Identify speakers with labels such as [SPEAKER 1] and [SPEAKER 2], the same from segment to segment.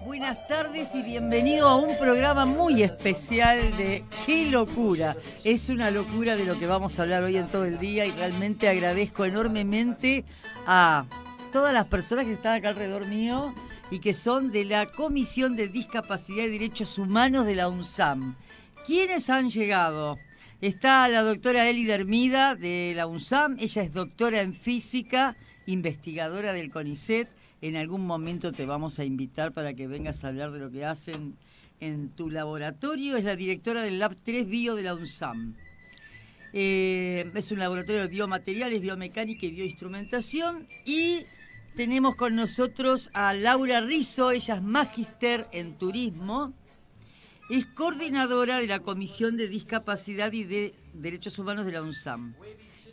[SPEAKER 1] Buenas tardes y bienvenido a un programa muy especial de ¡Qué locura! Es una locura de lo que vamos a hablar hoy en todo el día y realmente agradezco enormemente a todas las personas que están acá alrededor mío y que son de la Comisión de Discapacidad y Derechos Humanos de la UNSAM. ¿Quiénes han llegado? Está la doctora Eli Dermida de la UNSAM, ella es doctora en física, investigadora del CONICET. En algún momento te vamos a invitar para que vengas a hablar de lo que hacen en tu laboratorio. Es la directora del Lab 3 Bio de la UNSAM. Es un laboratorio de biomateriales, biomecánica y bioinstrumentación. Y tenemos con nosotros a Laura Rizzo, ella es magíster en turismo. Es coordinadora de la Comisión de Discapacidad y de Derechos Humanos de la UNSAM.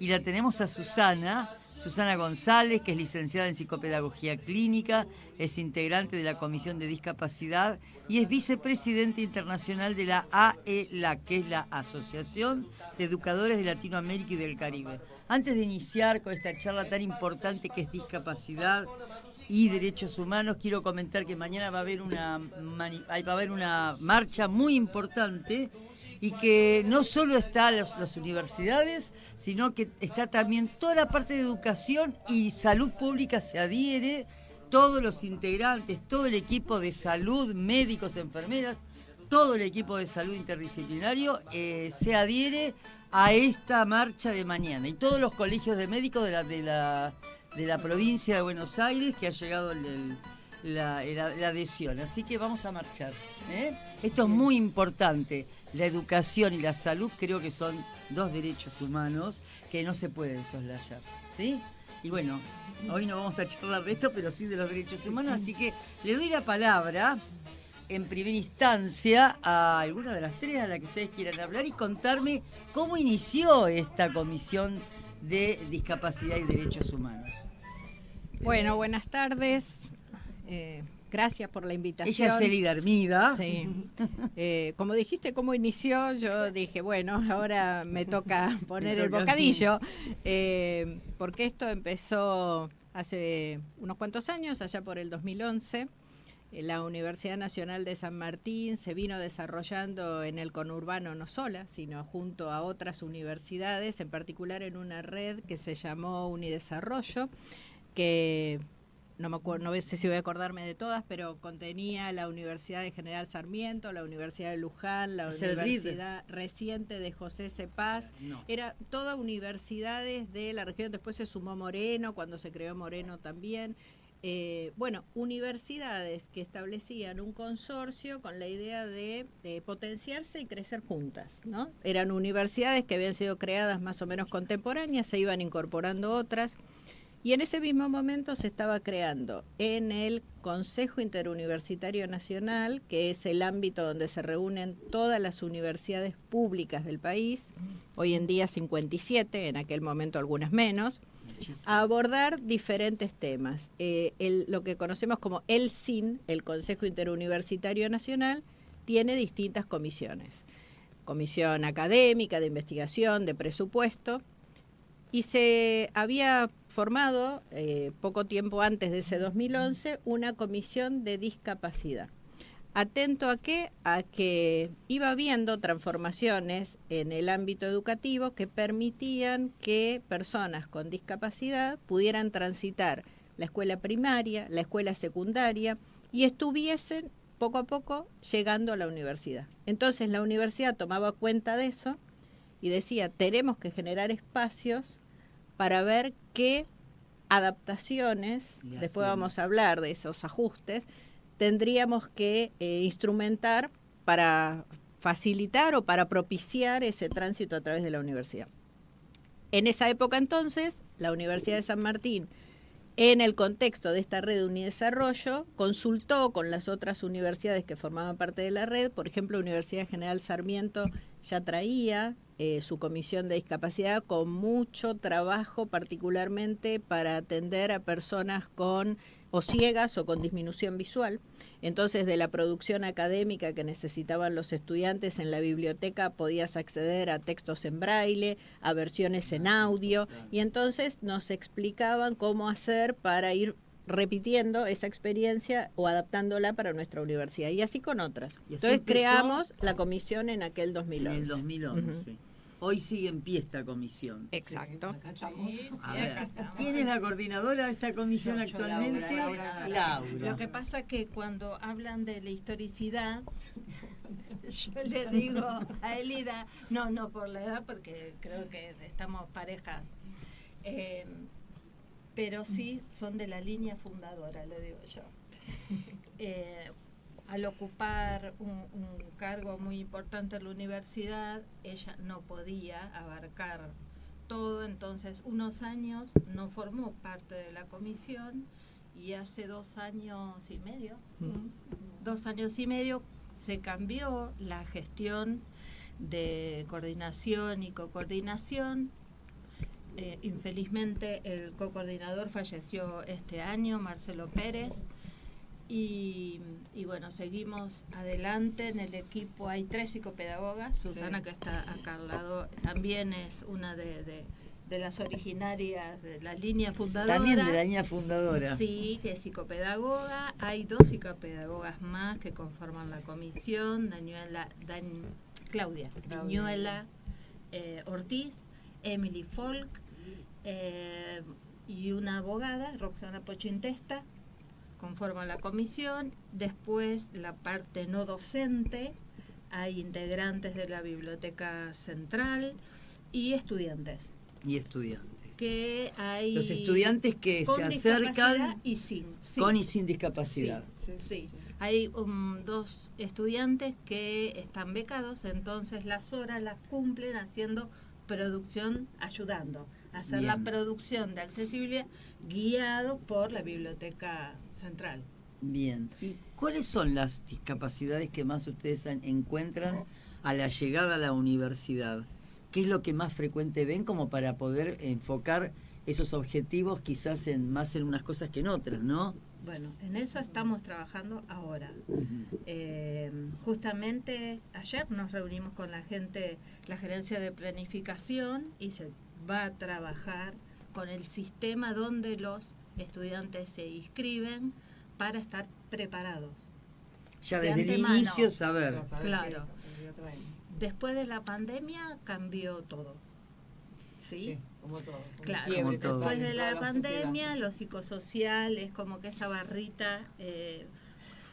[SPEAKER 1] Y la tenemos a Susana González, que es licenciada en Psicopedagogía Clínica, es integrante de la Comisión de Discapacidad y es vicepresidenta internacional de la AELA, que es la Asociación de Educadores de Latinoamérica y del Caribe. Antes de iniciar con esta charla tan importante que es discapacidad y derechos humanos, quiero comentar que mañana va a haber una marcha muy importante y que no solo está las universidades, sino que está también toda la parte de educación y salud pública se adhiere, todos los integrantes, todo el equipo de salud, médicos, enfermeras, todo el equipo de salud interdisciplinario se adhiere a esta marcha de mañana. Y todos los colegios de médicos de la provincia de Buenos Aires que ha llegado la adhesión. Así que vamos a marchar. Esto es muy importante. La educación y la salud creo que son dos derechos humanos que no se pueden soslayar, ¿sí? Y bueno, hoy no vamos a charlar de esto, pero sí de los derechos humanos, así que le doy la palabra en primera instancia a alguna de las tres a la que ustedes quieran hablar y contarme cómo inició esta Comisión de Discapacidad y Derechos Humanos.
[SPEAKER 2] Bueno, buenas tardes. Gracias por la invitación.
[SPEAKER 1] Ella es Eli Dermida.
[SPEAKER 2] Sí. Como dijiste, ¿cómo inició? Yo dije, bueno, ahora me toca poner el bocadillo. Porque esto empezó hace unos cuantos años, allá por el 2011. La Universidad Nacional de San Martín se vino desarrollando en el conurbano no sola, sino junto a otras universidades, en particular en una red que se llamó Unidesarrollo, que no sé si voy a acordarme de todas, pero contenía la Universidad de General Sarmiento, la Universidad de Luján, la Universidad reciente de José C. Paz. Era todas universidades de la región. Después se sumó Moreno, cuando se creó Moreno también. Universidades que establecían un consorcio con la idea de potenciarse y crecer juntas, ¿no? Eran universidades que habían sido creadas más o menos contemporáneas, se iban incorporando otras. Y en ese mismo momento se estaba creando en el Consejo Interuniversitario Nacional, que es el ámbito donde se reúnen todas las universidades públicas del país, hoy en día 57, en aquel momento algunas menos, a abordar diferentes temas. Lo que conocemos como el CIN, el Consejo Interuniversitario Nacional, tiene distintas comisiones. Comisión académica, de investigación, de presupuesto. Y se había formado, poco tiempo antes de ese 2011, una comisión de discapacidad. ¿Atento a qué? A que iba habiendo transformaciones en el ámbito educativo que permitían que personas con discapacidad pudieran transitar la escuela primaria, la escuela secundaria y estuviesen poco a poco llegando a la universidad. Entonces la universidad tomaba cuenta de eso y decía, tenemos que generar espacios para ver qué adaptaciones, después vamos a hablar de esos ajustes, tendríamos que instrumentar para facilitar o para propiciar ese tránsito a través de la universidad. En esa época entonces, la Universidad de San Martín, en el contexto de esta red de Unidesarrollo, consultó con las otras universidades que formaban parte de la red. Por ejemplo, la Universidad General Sarmiento ya traía su comisión de discapacidad con mucho trabajo, particularmente para atender a personas con o ciegas o con disminución visual. Entonces, de la producción académica que necesitaban los estudiantes en la biblioteca podías acceder a textos en braille, a versiones en audio, y entonces nos explicaban cómo hacer para ir repitiendo esa experiencia o adaptándola para nuestra universidad. Y así con otras.
[SPEAKER 1] Y así
[SPEAKER 2] Entonces
[SPEAKER 1] empezó
[SPEAKER 2] creamos la comisión en aquel 2011.
[SPEAKER 1] en el 2011. Hoy sigue en pie esta comisión.
[SPEAKER 2] Exacto.
[SPEAKER 1] A ver, ¿quién es la coordinadora de esta comisión actualmente? Laura.
[SPEAKER 3] Lo que pasa que cuando hablan de la historicidad, yo le digo a Elida, no por la edad, porque creo que estamos parejas, pero sí son de la línea fundadora, le digo yo. Al ocupar un cargo muy importante en la universidad, ella no podía abarcar todo, entonces unos años no formó parte de la comisión y hace 2 años y medio, 2 años y medio se cambió la gestión de coordinación y coordinación. Infelizmente el co-coordinador falleció este año, Marcelo Pérez. Y bueno, seguimos adelante. En el equipo hay 3 psicopedagogas. Susana, que está acá al lado, también es una de las originarias de la línea fundadora.
[SPEAKER 1] También de la línea fundadora.
[SPEAKER 3] Sí, que es psicopedagoga. Hay 2 psicopedagogas más que conforman la comisión. Claudia Viñuela Ortiz, Emily Folk y una abogada, Roxana Pochintesta, conforman la comisión. Después, la parte no docente, hay integrantes de la Biblioteca Central y estudiantes. Que hay
[SPEAKER 1] los estudiantes que se acercan
[SPEAKER 3] y sin,
[SPEAKER 1] con y sin discapacidad.
[SPEAKER 3] Sí. Hay 2 estudiantes que están becados, entonces las horas las cumplen haciendo producción, ayudando a hacer la producción de accesibilidad guiado por la Biblioteca Central.
[SPEAKER 1] Bien. ¿Y cuáles son las discapacidades que más ustedes encuentran a la llegada a la universidad? ¿Qué es lo que más frecuente ven como para poder enfocar esos objetivos quizás más en unas cosas que en otras, ¿no?
[SPEAKER 3] Bueno, en eso estamos trabajando ahora. Justamente ayer nos reunimos con la gerencia de planificación, y se va a trabajar con el sistema donde los estudiantes se inscriben para estar preparados.
[SPEAKER 1] Ya desde el inicio saber.
[SPEAKER 3] Claro. Después de la pandemia cambió todo. ¿Sí?
[SPEAKER 4] Como todo.
[SPEAKER 3] Claro,
[SPEAKER 1] como todo.
[SPEAKER 3] después de la pandemia, lo psicosocial es como que esa barrita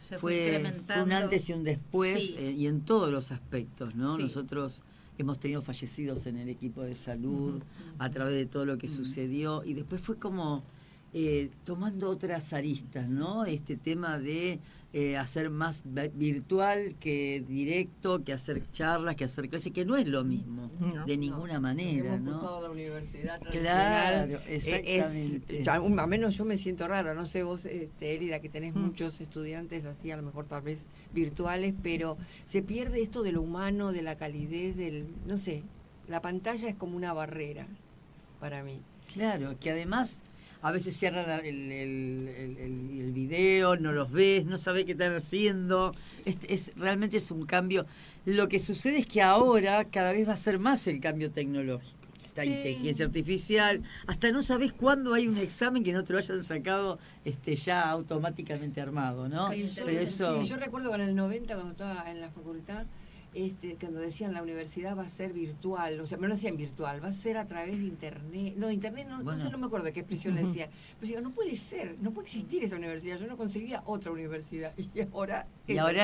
[SPEAKER 3] se fue incrementando.
[SPEAKER 1] Fue un antes y un después,
[SPEAKER 3] Sí.
[SPEAKER 1] Y en todos los aspectos, ¿no?
[SPEAKER 3] Sí.
[SPEAKER 1] Nosotros hemos tenido fallecidos en el equipo de salud a través de todo lo que sucedió, y después fue como tomando otras aristas, ¿no? Este tema de hacer más virtual que directo, que hacer charlas, que hacer clases, que no es lo mismo, de ninguna manera,
[SPEAKER 4] hemos
[SPEAKER 1] ¿no?
[SPEAKER 4] usado la universidad
[SPEAKER 1] Claro,
[SPEAKER 4] tradicional.
[SPEAKER 1] exactamente.
[SPEAKER 4] Al menos yo me siento rara, no sé vos, Elida, que tenés muchos estudiantes así, a lo mejor tal vez virtuales, pero se pierde esto de lo humano, de la calidez, no sé, la pantalla es como una barrera para mí.
[SPEAKER 1] Claro, que además a veces cierran el video, no los ves, no sabes qué están haciendo. Realmente es un cambio. Lo que sucede es que ahora cada vez va a ser más el cambio tecnológico. La inteligencia artificial, hasta no sabes cuándo hay un examen que no te lo hayan sacado ya automáticamente armado, ¿no? Pero eso...
[SPEAKER 4] Sí, yo recuerdo en el 90, cuando estaba en la facultad, cuando decían la universidad va a ser virtual, o sea, no decían virtual, va a ser a través de internet. No, internet no me acuerdo qué expresión le decían. Pero digo, no puede ser, no puede existir esa universidad. Yo no concebía otra universidad. Y ahora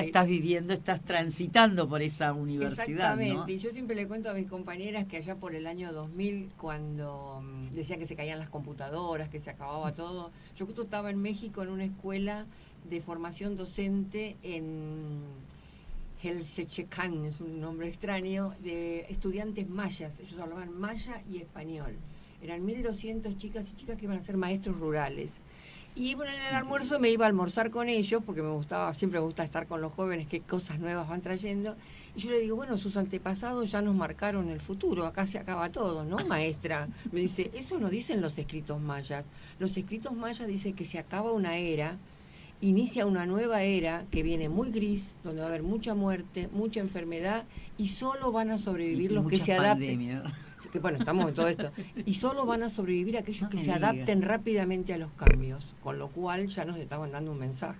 [SPEAKER 4] estás
[SPEAKER 1] viviendo, estás transitando por esa universidad.
[SPEAKER 4] Exactamente.
[SPEAKER 1] ¿No?
[SPEAKER 4] Y yo siempre le cuento a mis compañeras que allá por el año 2000, cuando decían que se caían las computadoras, que se acababa todo, yo justo estaba en México en una escuela de formación docente en Helsechecan, es un nombre extraño, de estudiantes mayas. Ellos hablaban maya y español. Eran 1.200 chicas y chicas que iban a ser maestros rurales. Y bueno, en el almuerzo me iba a almorzar con ellos, porque siempre me gusta estar con los jóvenes, qué cosas nuevas van trayendo. Y yo le digo, bueno, sus antepasados ya nos marcaron el futuro, acá se acaba todo, ¿no, maestra? Me dice, eso no dicen los escritos mayas. Los escritos mayas dicen que se acaba una era, inicia una nueva era que viene muy gris, donde va a haber mucha muerte, mucha enfermedad, y solo van a sobrevivir los que se adapten. que bueno, estamos en todo esto, y solo van a sobrevivir aquellos
[SPEAKER 1] No
[SPEAKER 4] que
[SPEAKER 1] me
[SPEAKER 4] se
[SPEAKER 1] digas.
[SPEAKER 4] adapten rápidamente a los cambios, con lo cual ya nos estaban dando un mensaje.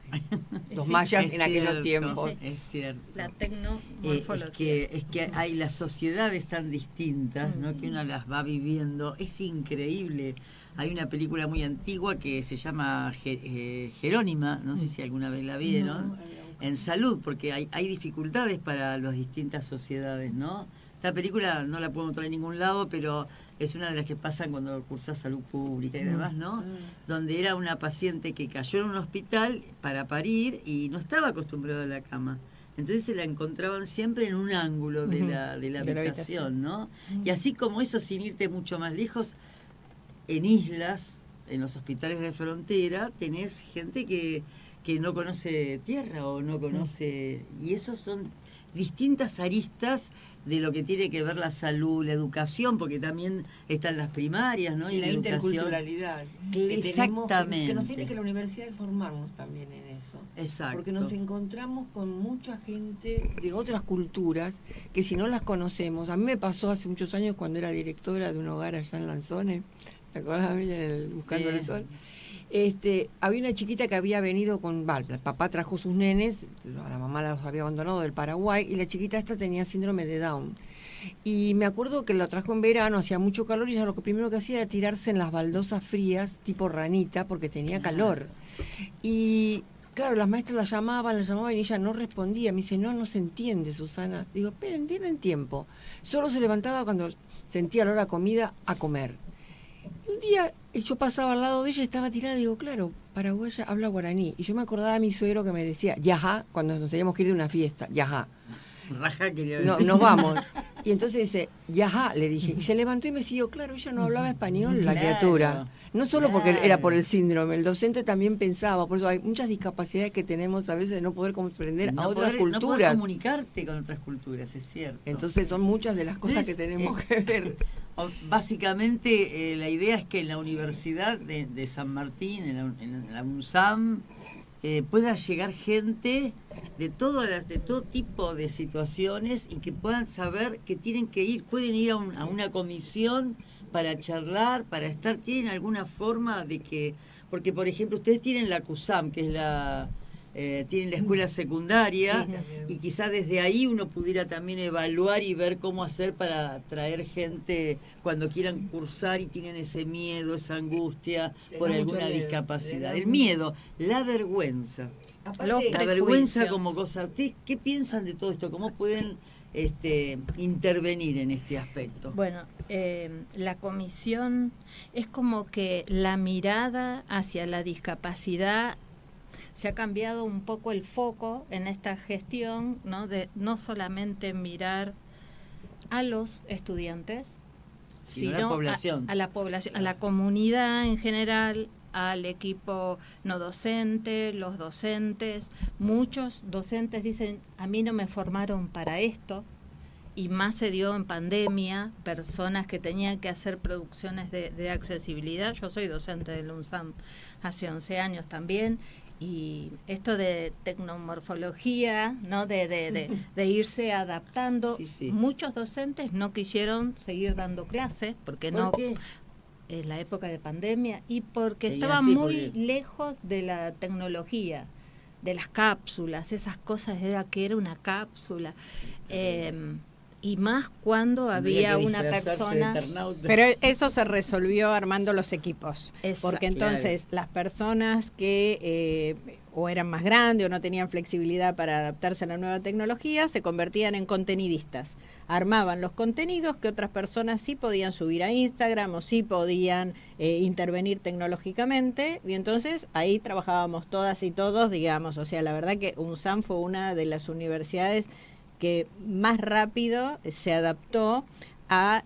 [SPEAKER 4] Los mayas
[SPEAKER 1] Es
[SPEAKER 4] en aquellos
[SPEAKER 1] cierto,
[SPEAKER 4] tiempos.
[SPEAKER 1] Es cierto.
[SPEAKER 2] La
[SPEAKER 1] Es
[SPEAKER 2] tecnomorfología.
[SPEAKER 1] que hay las sociedades tan distintas, ¿no? Que uno las va viviendo. Es increíble. Hay una película muy antigua que se llama Jerónima, no sé si alguna vez la vieron, en salud, porque hay dificultades para las distintas sociedades, ¿no? Esta película no la puedo encontrar en ningún lado, pero es una de las que pasan cuando cursas salud pública y demás, ¿no? Donde era una paciente que cayó en un hospital para parir y no estaba acostumbrada a la cama. Entonces se la encontraban siempre en un ángulo de la habitación, ¿no? Y así como eso, sin irte mucho más lejos, en islas, en los hospitales de frontera, tenés gente que no conoce tierra o no conoce... Y esos son distintas aristas de lo que tiene que ver la salud, la educación, porque también están las primarias, ¿no?
[SPEAKER 4] Y la
[SPEAKER 1] educación.
[SPEAKER 4] interculturalidad.
[SPEAKER 1] Exactamente.
[SPEAKER 4] Que nos tiene que la universidad formarnos también en eso.
[SPEAKER 1] Exacto.
[SPEAKER 4] Porque nos encontramos con mucha gente de otras culturas que si no las conocemos, a mí me pasó hace muchos años cuando era directora de un hogar allá en Lanzones, ¿te acuerdas de mí en el Buscando el Sol? Había una chiquita que había venido el papá trajo sus nenes, a la mamá los había abandonado del Paraguay, y la chiquita esta tenía síndrome de Down. Y me acuerdo que lo trajo en verano, hacía mucho calor, y ella lo que primero que hacía era tirarse en las baldosas frías, tipo ranita, porque tenía calor. Y claro, las maestras la llamaban y ella no respondía. Me dice, no se entiende, Susana. Digo, esperen, tienen tiempo. Solo se levantaba cuando sentía el olor a comida a comer. Un día yo pasaba al lado de ella, estaba tirada, digo, claro, paraguaya habla guaraní. Y yo me acordaba de mi suegro que me decía, yajá, cuando nos teníamos que ir de una fiesta, yajá.
[SPEAKER 1] Raja quería
[SPEAKER 4] No,
[SPEAKER 1] decir.
[SPEAKER 4] nos vamos. Y entonces dice, yajá, le dije. Y se levantó y me siguió, claro, ella no hablaba español, la
[SPEAKER 1] Claro,
[SPEAKER 4] criatura. No solo porque
[SPEAKER 1] claro.
[SPEAKER 4] era por el síndrome, el docente también pensaba, por eso hay muchas discapacidades que tenemos a veces de no poder comprender a otras
[SPEAKER 1] No poder
[SPEAKER 4] culturas.
[SPEAKER 1] comunicarte con otras culturas, es cierto.
[SPEAKER 4] Entonces son muchas de las cosas
[SPEAKER 1] Entonces,
[SPEAKER 4] que tenemos que ver.
[SPEAKER 1] Básicamente la idea es que en la Universidad de San Martín, en la UNSAM, pueda llegar gente de todo tipo de situaciones y que puedan saber que pueden ir a una comisión para charlar, para estar, tienen alguna forma de que, porque por ejemplo ustedes tienen la CUSAM, que es tienen la escuela secundaria, y quizás desde ahí uno pudiera también evaluar y ver cómo hacer para traer gente cuando quieran cursar y tienen ese miedo, esa angustia por
[SPEAKER 4] da mucho
[SPEAKER 1] alguna
[SPEAKER 4] miedo,
[SPEAKER 1] discapacidad.
[SPEAKER 4] le da
[SPEAKER 1] El miedo, la vergüenza.
[SPEAKER 4] Aparte,
[SPEAKER 1] La vergüenza como cosa. ¿Ustedes qué piensan de todo esto? ¿Cómo pueden intervenir en este aspecto?
[SPEAKER 2] Bueno, la comisión es como que la mirada hacia la discapacidad se ha cambiado un poco el foco en esta gestión, ¿no? De no solamente mirar a los estudiantes,
[SPEAKER 1] Sino a la población.
[SPEAKER 2] a la población, a la comunidad en general, al equipo no docente, los docentes. Muchos docentes dicen, a mí no me formaron para esto, y más se dio en pandemia, personas que tenían que hacer producciones de accesibilidad. Yo soy docente del UNSAM hace 11 años también, y esto de tecnomorfología, ¿no? de irse adaptando.
[SPEAKER 1] Sí.
[SPEAKER 2] Muchos docentes no quisieron seguir dando clases porque
[SPEAKER 1] ¿Por qué?
[SPEAKER 2] en la época de pandemia, y porque
[SPEAKER 1] Tenían,
[SPEAKER 2] estaban
[SPEAKER 1] sí,
[SPEAKER 2] muy
[SPEAKER 1] porque-
[SPEAKER 2] lejos de la tecnología, de las cápsulas, esas cosas, que era una cápsula. Y más cuando había una persona...
[SPEAKER 5] Pero eso se resolvió armando los equipos, porque entonces las personas que o eran más grandes o no tenían flexibilidad para adaptarse a la nueva tecnología se convertían en contenidistas. Armaban los contenidos que otras personas sí podían subir a Instagram o sí podían intervenir tecnológicamente, y entonces ahí trabajábamos todas y todos, digamos. O sea, la verdad que UNSAM fue una de las universidades que más rápido se adaptó a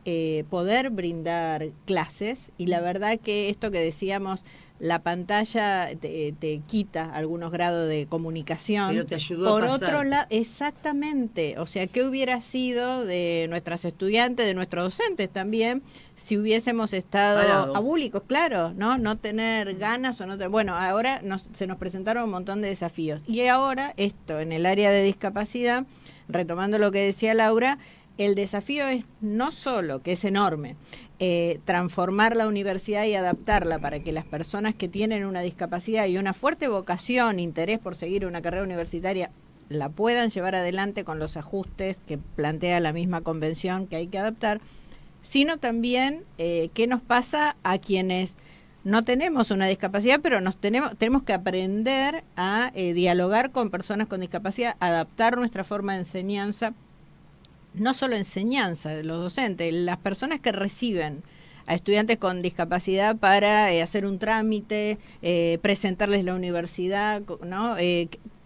[SPEAKER 5] poder brindar clases, y la verdad que esto que decíamos, la pantalla te quita algunos grados de comunicación.
[SPEAKER 1] Pero te ayudó
[SPEAKER 5] Por
[SPEAKER 1] a pasar.
[SPEAKER 5] otro lado, exactamente, o sea, ¿qué hubiera sido de nuestras estudiantes, de nuestros docentes también, si hubiésemos estado
[SPEAKER 1] Parado.
[SPEAKER 5] abúlicos? Claro, no tener ganas o no tener... Bueno, ahora se nos presentaron un montón de desafíos, y ahora esto, en el área de discapacidad, retomando lo que decía Laura, el desafío es no solo, que es enorme, transformar la universidad y adaptarla para que las personas que tienen una discapacidad y una fuerte vocación, interés por seguir una carrera universitaria, la puedan llevar adelante con los ajustes que plantea la misma convención que hay que adaptar, sino también qué nos pasa a quienes no tenemos una discapacidad, pero tenemos que aprender a dialogar con personas con discapacidad, adaptar nuestra forma de enseñanza, no solo enseñanza de los docentes, las personas que reciben a estudiantes con discapacidad para hacer un trámite, presentarles la universidad, ¿no?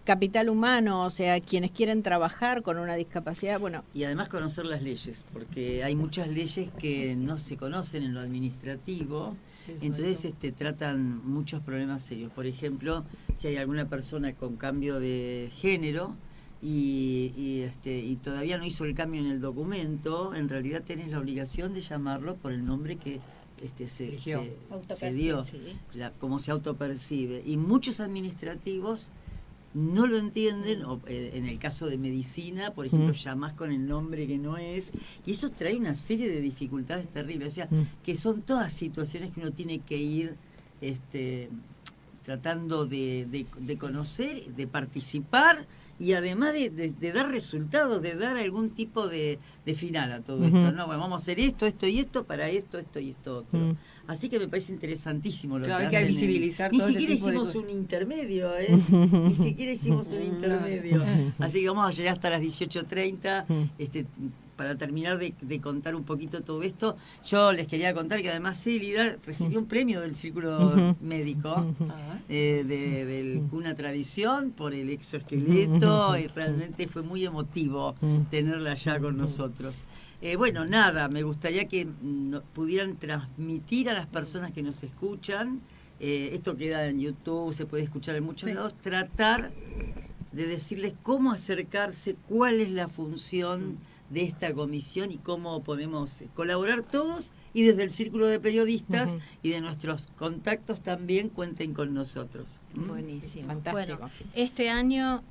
[SPEAKER 5] Capital humano, o sea, quienes quieren trabajar con una discapacidad, bueno.
[SPEAKER 1] Y además conocer las leyes, porque hay muchas leyes que no se conocen en lo administrativo, entonces tratan muchos problemas serios. Por ejemplo, si hay alguna persona con cambio de género y todavía no hizo el cambio en el documento, en realidad tenés la obligación de llamarlo por el nombre que se dio, como se autopercibe. Y muchos administrativos no lo entienden, o en el caso de medicina, por ejemplo, llamás con el nombre que no es, y eso trae una serie de dificultades terribles, o sea, que son todas situaciones que uno tiene que ir tratando de conocer, de participar, y además de dar resultados, de dar algún tipo de final a todo esto, ¿no? Bueno, vamos a hacer esto y esto, para esto y esto otro. Así que me parece interesantísimo lo que hacen.
[SPEAKER 4] Hay que visibilizar
[SPEAKER 1] Ni
[SPEAKER 4] todo
[SPEAKER 1] siquiera
[SPEAKER 4] este tipo de
[SPEAKER 1] hicimos un intermedio, Ni siquiera hicimos un intermedio. Así que vamos a llegar hasta las 18:30, para terminar de contar un poquito todo esto. Yo les quería contar que además Célida recibió un premio del Círculo Médico, del Cuna Tradición, por el exoesqueleto, y realmente fue muy emotivo tenerla allá con nosotros. Bueno, nada, me gustaría que pudieran transmitir a las personas que nos escuchan, esto queda en YouTube, se puede escuchar en muchos lados, tratar de decirles cómo acercarse, cuál es la función de esta comisión y cómo podemos colaborar todos, y desde el Círculo de Periodistas y de nuestros contactos también cuenten con nosotros.
[SPEAKER 3] Buenísimo.
[SPEAKER 5] Fantástico.
[SPEAKER 3] Bueno, este año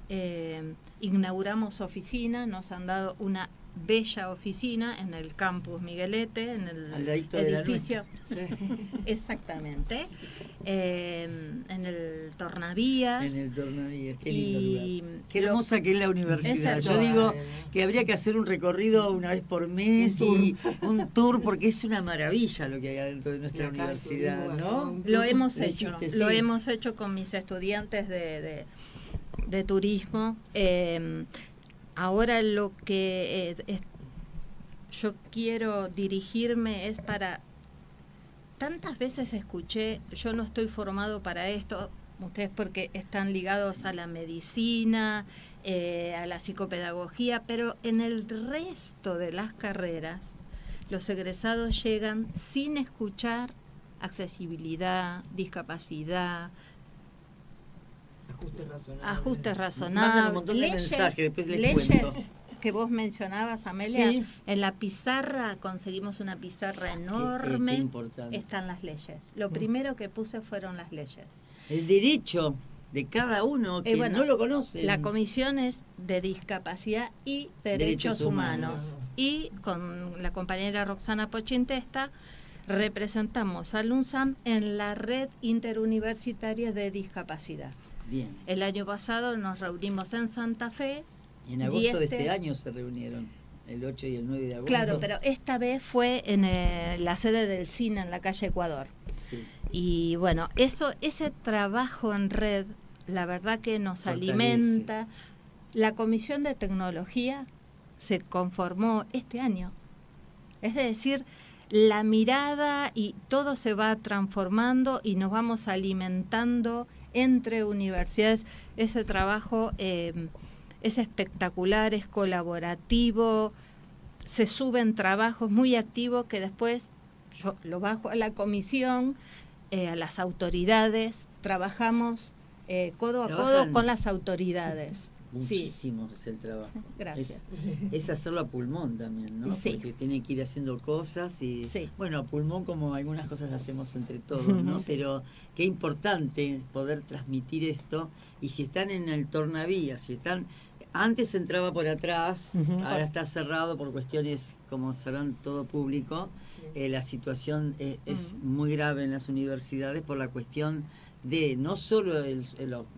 [SPEAKER 3] inauguramos oficina, nos han dado una bella oficina en el campus Miguelete, en el edificio. Exactamente. En el Tornavías.
[SPEAKER 1] En el Tornavías, qué lindo lugar. Qué
[SPEAKER 3] lo,
[SPEAKER 1] hermosa que es la universidad.
[SPEAKER 3] Exacto.
[SPEAKER 1] Yo digo que habría que hacer un recorrido una vez por mes y un tour, porque es una maravilla lo que hay adentro de nuestra universidad, ¿no?
[SPEAKER 3] Lo hemos hecho,
[SPEAKER 1] hiciste,
[SPEAKER 3] lo
[SPEAKER 1] sí.
[SPEAKER 3] hemos hecho con mis estudiantes de turismo. Ahora lo que yo quiero dirigirme es para... Tantas veces escuché, yo no estoy formado para esto, ustedes porque están ligados a la medicina, a la psicopedagogía, pero en el resto de las carreras los egresados llegan sin escuchar accesibilidad, discapacidad, ajustes razonables,
[SPEAKER 1] Mandan un montón de mensajes, después les cuento.
[SPEAKER 3] Que vos mencionabas, Amelia,
[SPEAKER 1] Sí.
[SPEAKER 3] en la pizarra conseguimos una pizarra enorme,
[SPEAKER 1] Qué importante.
[SPEAKER 3] están las leyes. Lo primero que puse fueron las leyes.
[SPEAKER 1] El derecho de cada uno que
[SPEAKER 3] Bueno,
[SPEAKER 1] no lo conoce.
[SPEAKER 3] La comisión es de discapacidad y derechos humanos. Y con la compañera Roxana Pochintesta representamos al UNSAM en la red interuniversitaria de discapacidad.
[SPEAKER 1] Bien.
[SPEAKER 3] El año pasado nos reunimos en Santa Fe.
[SPEAKER 1] Y en agosto de este año se reunieron, el 8 y el 9 de agosto.
[SPEAKER 3] Claro, pero esta vez fue en la sede del CINE en la calle Ecuador.
[SPEAKER 1] Sí.
[SPEAKER 3] Y bueno, ese trabajo en red, la verdad que nos
[SPEAKER 1] Fortalece.
[SPEAKER 3] alimenta. La Comisión de Tecnología se conformó este año. Es decir, la mirada y todo se va transformando y nos vamos alimentando entre universidades. Ese trabajo es espectacular, es colaborativo, se suben trabajos muy activos que después yo lo bajo a la comisión, a las autoridades, trabajamos codo a codo con las autoridades.
[SPEAKER 1] Muchísimo es el trabajo.
[SPEAKER 3] Gracias.
[SPEAKER 1] Es hacerlo a pulmón también, ¿no?
[SPEAKER 3] Sí.
[SPEAKER 1] Porque tiene que ir haciendo cosas y,
[SPEAKER 3] Sí.
[SPEAKER 1] bueno, a pulmón como algunas cosas las hacemos entre todos, ¿no?
[SPEAKER 3] Sí.
[SPEAKER 1] Pero qué importante poder transmitir esto. Y si están en el Tornavías, si están... Antes entraba por atrás,
[SPEAKER 5] Ujú.
[SPEAKER 1] ahora está cerrado por cuestiones, como sabrán todo público. La situación es muy grave en las universidades por la cuestión de no solo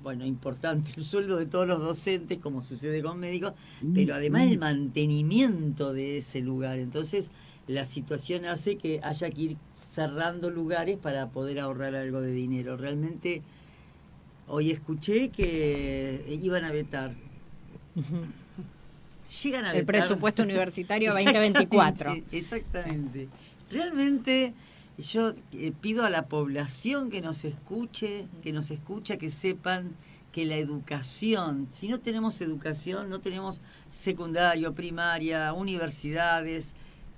[SPEAKER 1] bueno, importante, el sueldo de todos los docentes, como sucede con médicos, pero además el mantenimiento de ese lugar. Entonces, la situación hace que haya que ir cerrando lugares para poder ahorrar algo de dinero. Realmente, hoy escuché que iban a vetar. Llegan a
[SPEAKER 5] El
[SPEAKER 1] vetar.
[SPEAKER 5] presupuesto universitario 2024.
[SPEAKER 1] Exactamente. Realmente yo pido a la población que nos escuche, que sepan que la educación, si no tenemos educación, no tenemos secundario, primaria, universidades,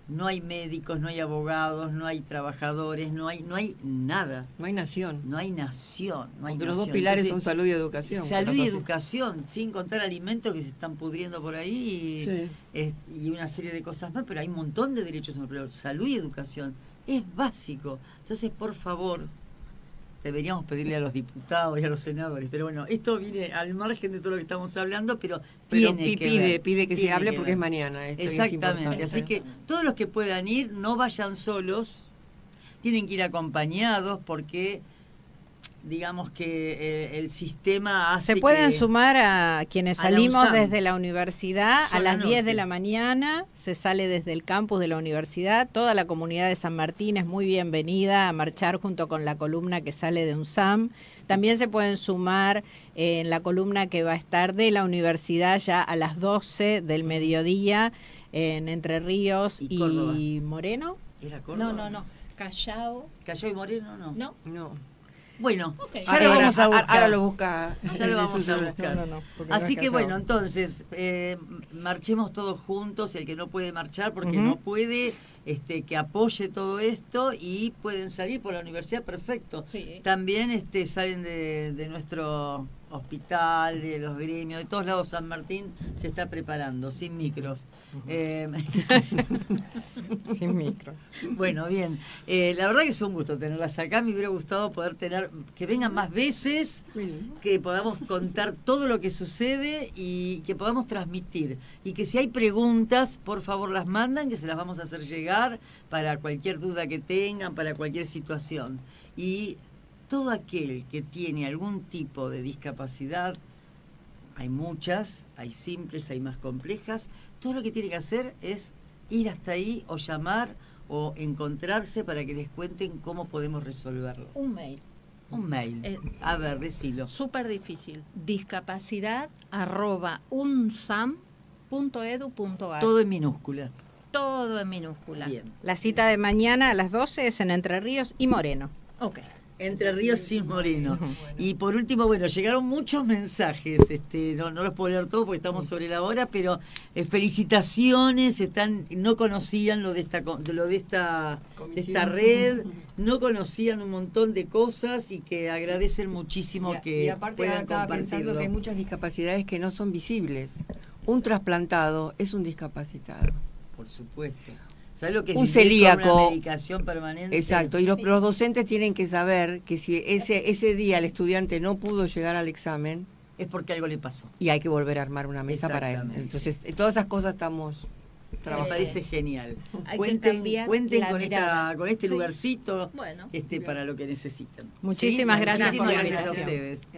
[SPEAKER 1] no hay médicos, no hay abogados, no hay trabajadores, no hay nada.
[SPEAKER 4] No hay nación.
[SPEAKER 1] No hay nación. No hay
[SPEAKER 4] Porque los dos
[SPEAKER 1] nación.
[SPEAKER 4] pilares
[SPEAKER 1] Entonces,
[SPEAKER 4] son salud y educación.
[SPEAKER 1] salud y
[SPEAKER 4] Entonces,
[SPEAKER 1] educación, sin contar alimentos que se están pudriendo por ahí
[SPEAKER 4] Sí.
[SPEAKER 1] y una serie de cosas más, pero hay un montón de derechos, pero salud y educación es básico. Entonces, por favor, deberíamos pedirle a los diputados y a los senadores, pero bueno, esto viene al margen de todo lo que estamos hablando, pero tiene que ver,
[SPEAKER 4] pide que se
[SPEAKER 1] tiene
[SPEAKER 4] hable
[SPEAKER 1] que
[SPEAKER 4] porque
[SPEAKER 1] ver.
[SPEAKER 4] es mañana. Esto y es
[SPEAKER 1] Exactamente,
[SPEAKER 4] importante.
[SPEAKER 1] así que todos los que puedan ir, no vayan solos, tienen que ir acompañados porque digamos que el sistema hace
[SPEAKER 5] Se pueden
[SPEAKER 1] que
[SPEAKER 5] sumar a quienes
[SPEAKER 1] a la
[SPEAKER 5] salimos
[SPEAKER 1] USAM.
[SPEAKER 5] desde la universidad a
[SPEAKER 1] Zona
[SPEAKER 5] las 10 de
[SPEAKER 1] norte.
[SPEAKER 5] la mañana, se sale desde el campus de la universidad, toda la comunidad de San Martín es muy bienvenida a marchar junto con la columna que sale de UNSAM. También se pueden sumar en la columna que va a estar de la universidad ya a las 12 del mediodía en Entre Ríos
[SPEAKER 1] Y Córdoba.
[SPEAKER 5] y Moreno.
[SPEAKER 1] ¿Era Córdoba?
[SPEAKER 2] No. Callao,
[SPEAKER 1] Cayó y Moreno, no.
[SPEAKER 2] no.
[SPEAKER 4] No.
[SPEAKER 1] Bueno,
[SPEAKER 2] Ok.
[SPEAKER 1] ya lo vamos a buscar.
[SPEAKER 4] Ahora lo busca.
[SPEAKER 1] Ya lo vamos a buscar.
[SPEAKER 5] porque
[SPEAKER 1] Así
[SPEAKER 5] no
[SPEAKER 1] que
[SPEAKER 5] es
[SPEAKER 1] bueno,
[SPEAKER 5] Callao.
[SPEAKER 1] entonces, marchemos todos juntos, el que no puede marchar porque
[SPEAKER 5] Ujú.
[SPEAKER 1] no puede, que apoye todo esto y pueden salir por la universidad, perfecto.
[SPEAKER 2] Sí.
[SPEAKER 1] También salen de nuestro hospital, de los gremios, de todos lados. San Martín se está preparando, sin micros.
[SPEAKER 5] Sin micro.
[SPEAKER 1] Bueno, bien. La verdad que es un gusto tenerlas acá. Me hubiera gustado poder que vengan más veces, que podamos contar todo lo que sucede y que podamos transmitir. Y que si hay preguntas, por favor las mandan, que se las vamos a hacer llegar para cualquier duda que tengan, para cualquier situación. Y todo aquel que tiene algún tipo de discapacidad, hay muchas, hay simples, hay más complejas, todo lo que tiene que hacer es ir hasta ahí o llamar o encontrarse para que les cuenten cómo podemos resolverlo.
[SPEAKER 2] Un mail.
[SPEAKER 1] Un mail. A ver, decilo.
[SPEAKER 2] Súper difícil. discapacidad@unsam.edu.ar.
[SPEAKER 1] Todo en minúscula.
[SPEAKER 2] Todo en minúscula.
[SPEAKER 1] Bien.
[SPEAKER 5] La cita de mañana a las 12 es en Entre Ríos y Moreno.
[SPEAKER 2] Ok.
[SPEAKER 1] Entre Ríos sin Moreno. Y por último, bueno, llegaron muchos mensajes, no los puedo leer todos porque estamos sobre la hora, pero felicitaciones, no conocían lo de esta red, no conocían un montón de cosas y que agradecen muchísimo que
[SPEAKER 4] y aparte ahora
[SPEAKER 1] puedan
[SPEAKER 4] estaba pensando
[SPEAKER 1] compartirlo.
[SPEAKER 4] que hay muchas discapacidades que no son visibles. Un trasplantado es un discapacitado.
[SPEAKER 1] Por supuesto. ¿Sabes lo que es
[SPEAKER 4] Un
[SPEAKER 1] vivir con
[SPEAKER 4] celíaco.
[SPEAKER 1] una medicación permanente?
[SPEAKER 4] Exacto, y los docentes tienen que saber que si ese día el estudiante no pudo llegar al examen,
[SPEAKER 1] Es porque algo le pasó.
[SPEAKER 4] y hay que volver a armar una mesa para él.
[SPEAKER 1] Exactamente.
[SPEAKER 4] Entonces, todas esas cosas estamos
[SPEAKER 1] Me
[SPEAKER 4] trabajando.
[SPEAKER 1] parece genial.
[SPEAKER 2] Hay que
[SPEAKER 1] Cuenten
[SPEAKER 2] cambiar
[SPEAKER 1] con
[SPEAKER 2] la mirada.
[SPEAKER 1] con este
[SPEAKER 2] Sí.
[SPEAKER 1] lugarcito
[SPEAKER 2] Bueno.
[SPEAKER 1] para lo que necesitan.
[SPEAKER 5] Muchísimas gracias
[SPEAKER 1] Muchísimas
[SPEAKER 5] por la
[SPEAKER 1] gracias a
[SPEAKER 5] invitación.
[SPEAKER 1] ustedes.